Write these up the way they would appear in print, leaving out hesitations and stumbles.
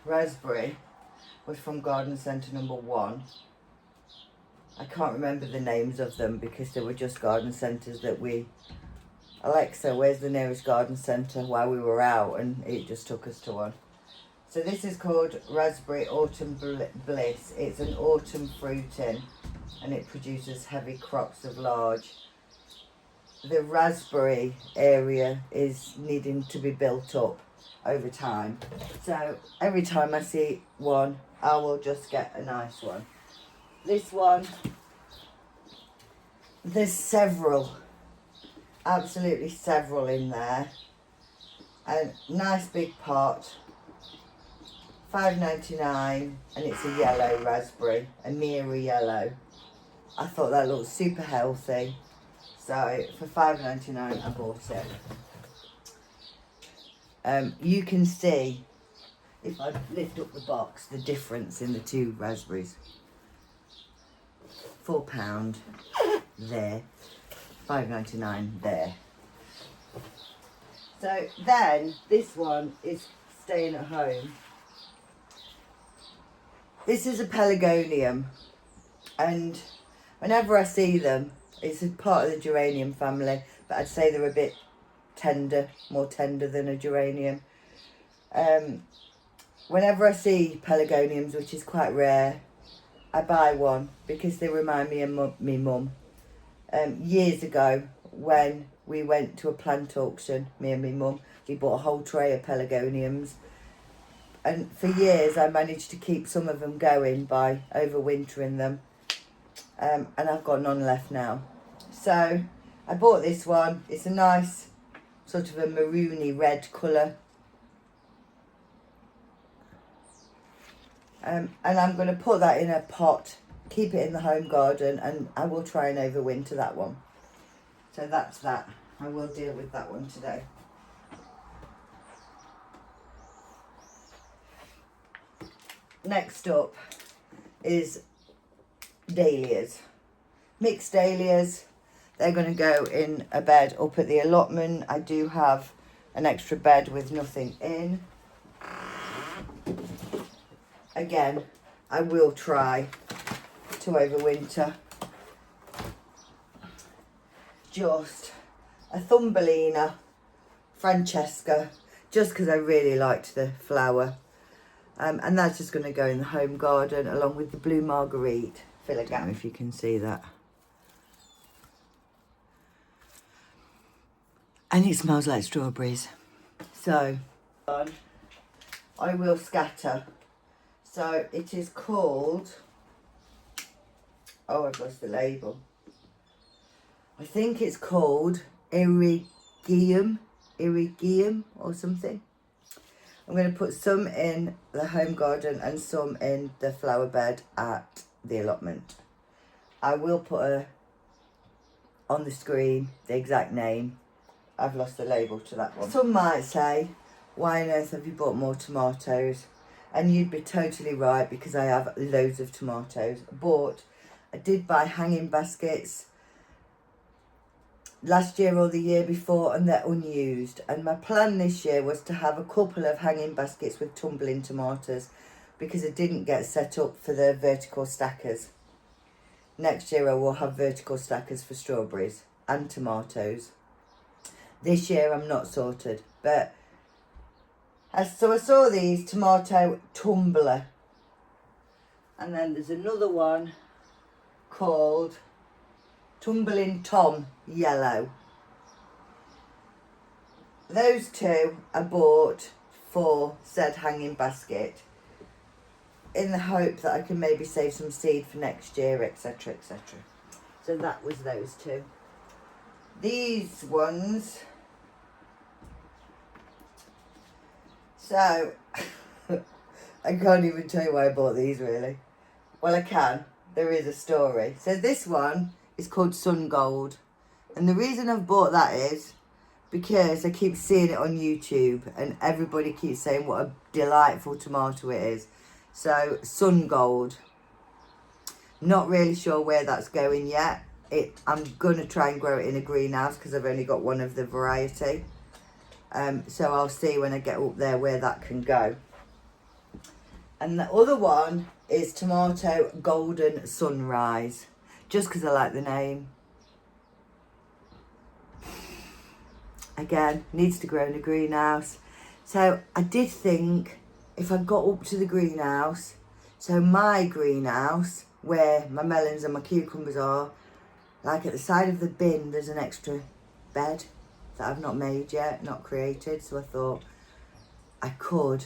raspberry was from garden centre number 1. I can't remember the names of them because they were just garden centres that we... Alexa, where's the nearest garden centre, while we were out, and it just took us to one. So this is called Raspberry Autumn Bliss. It's an autumn fruiting and it produces heavy crops of large. The raspberry area is needing to be built up over time. So every time I see one, I will just get a nice one. This one, there's several, absolutely several in there. A nice big pot, $5.99, and it's a yellow raspberry, a nearer yellow. I thought that looked super healthy, so for $5.99 I bought it. You can see, if I lift up the box, the difference in the two raspberries. £4 there, $5.99 there. So then this one is staying at home. This is a pelargonium, and whenever I see them, it's a part of the geranium family, but I'd say they're a bit tender, more tender than a geranium. Whenever I see pelargoniums, which is quite rare, I buy one because they remind me of me mum. Years ago, when we went to a plant auction, me and my mum, we bought a whole tray of pelargoniums. And for years, I managed to keep some of them going by overwintering them. And I've got none left now. So I bought this one. It's a nice sort of a maroony red colour. And I'm going to put that in a pot, keep it in the home garden, and I will try and overwinter that one. So that's that. I will deal with that one today. Next up is dahlias. Mixed dahlias. They're going to go in a bed up at the allotment. I do have an extra bed with nothing in. Again, I will try to overwinter. Just a Thumbelina Francesca, just because I really liked the flower. And that's just going to go in the home garden along with the blue marguerite. Fill a gap if you can see that. And it smells like strawberries. So, I will scatter. So it is called, oh, I've lost the label. I think it's called Irigium or something. I'm going to put some in the home garden and some in the flower bed at the allotment. I will put on the screen the exact name. I've lost the label to that one. Some might say, why on earth have you bought more tomatoes? And you'd be totally right, because I have loads of tomatoes. But I did buy hanging baskets last year or the year before, and they're unused. And my plan this year was to have a couple of hanging baskets with tumbling tomatoes, because I didn't get set up for the vertical stackers. Next year I will have vertical stackers for strawberries and tomatoes. This year I'm not sorted, but so I saw these tomato tumbler, and then there's another one called Tumbling Tom Yellow. Those two I bought for said hanging basket in the hope that I can maybe save some seed for next year, etc, etc. So that was those two. These ones, so I can't even tell you why I bought these really. Well, I can. There is a story. So this one is called Sun Gold. And the reason I've bought that is because I keep seeing it on YouTube and everybody keeps saying what a delightful tomato it is. So Sun Gold. Not really sure where that's going yet. I'm going to try and grow it in a greenhouse because I've only got one of the variety. So I'll see when I get up there where that can go. And the other one is Tomato Golden Sunrise, just because I like the name. Again, needs to grow in a greenhouse. So I did think if I got up to the greenhouse, so my greenhouse, where my melons and my cucumbers are, like at the side of the bin, there's an extra bed that I've not made yet, not created. So I thought I could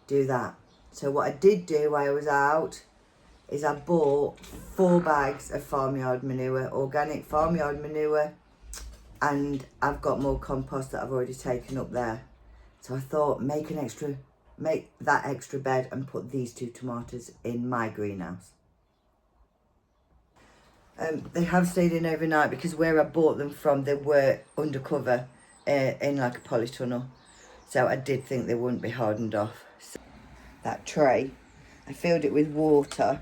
do that. So what I did do while I was out is I bought 4 bags of farmyard manure, organic farmyard manure, and I've got more compost that I've already taken up there. So I thought make that extra bed and put these 2 tomatoes in my greenhouse. They have stayed in overnight because where I bought them from, they were undercover in like a polytunnel. So I did think they wouldn't be hardened off. So that tray, I filled it with water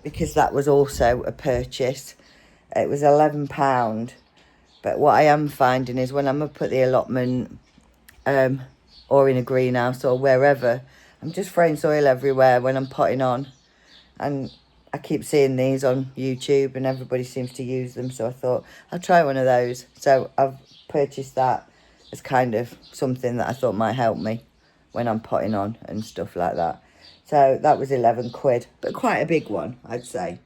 because that was also a purchase. It was £11. But what I am finding is when I'm going to put the allotment or in a greenhouse or wherever, I'm just throwing soil everywhere when I'm potting on. And I keep seeing these on YouTube and everybody seems to use them. So I thought I'll try one of those. So I've purchased that as kind of something that I thought might help me when I'm potting on and stuff like that. So that was £11, but quite a big one, I'd say.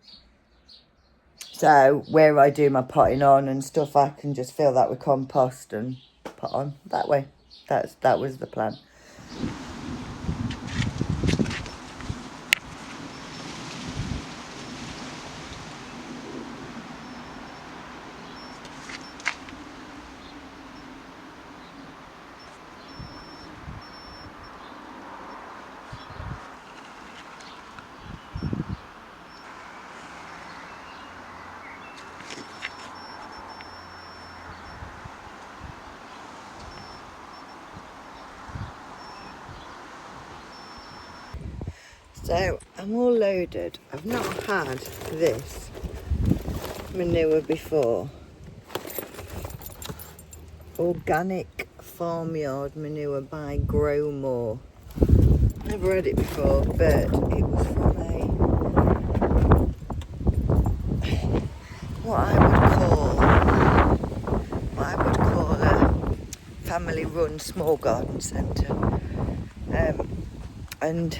So where I do my potting on and stuff, I can just fill that with compost and pot on that way. That was the plan. So I'm all loaded. I've not had this manure before. Organic farmyard manure by Grow More. Never had it before, but it was from what I would call a family-run small garden centre. And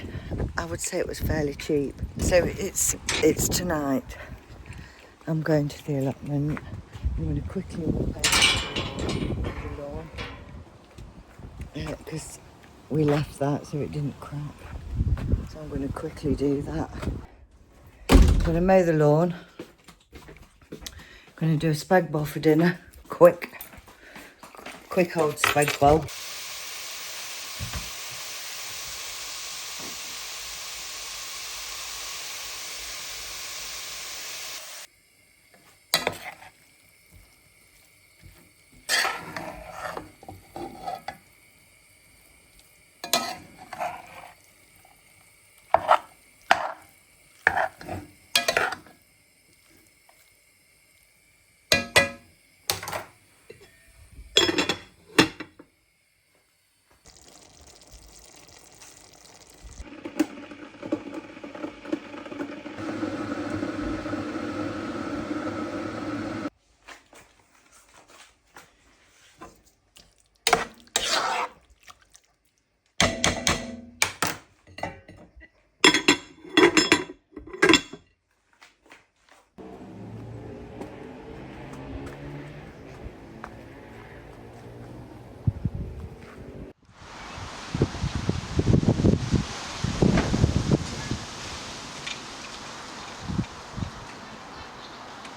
I would say it was fairly cheap. So it's tonight. I'm going to the allotment. I'm going to quickly walk over to the lawn because we left that so it didn't crack. So I'm going to quickly do that. I'm going to mow the lawn. I'm going to do a spag bowl for dinner. Quick old spag bowl.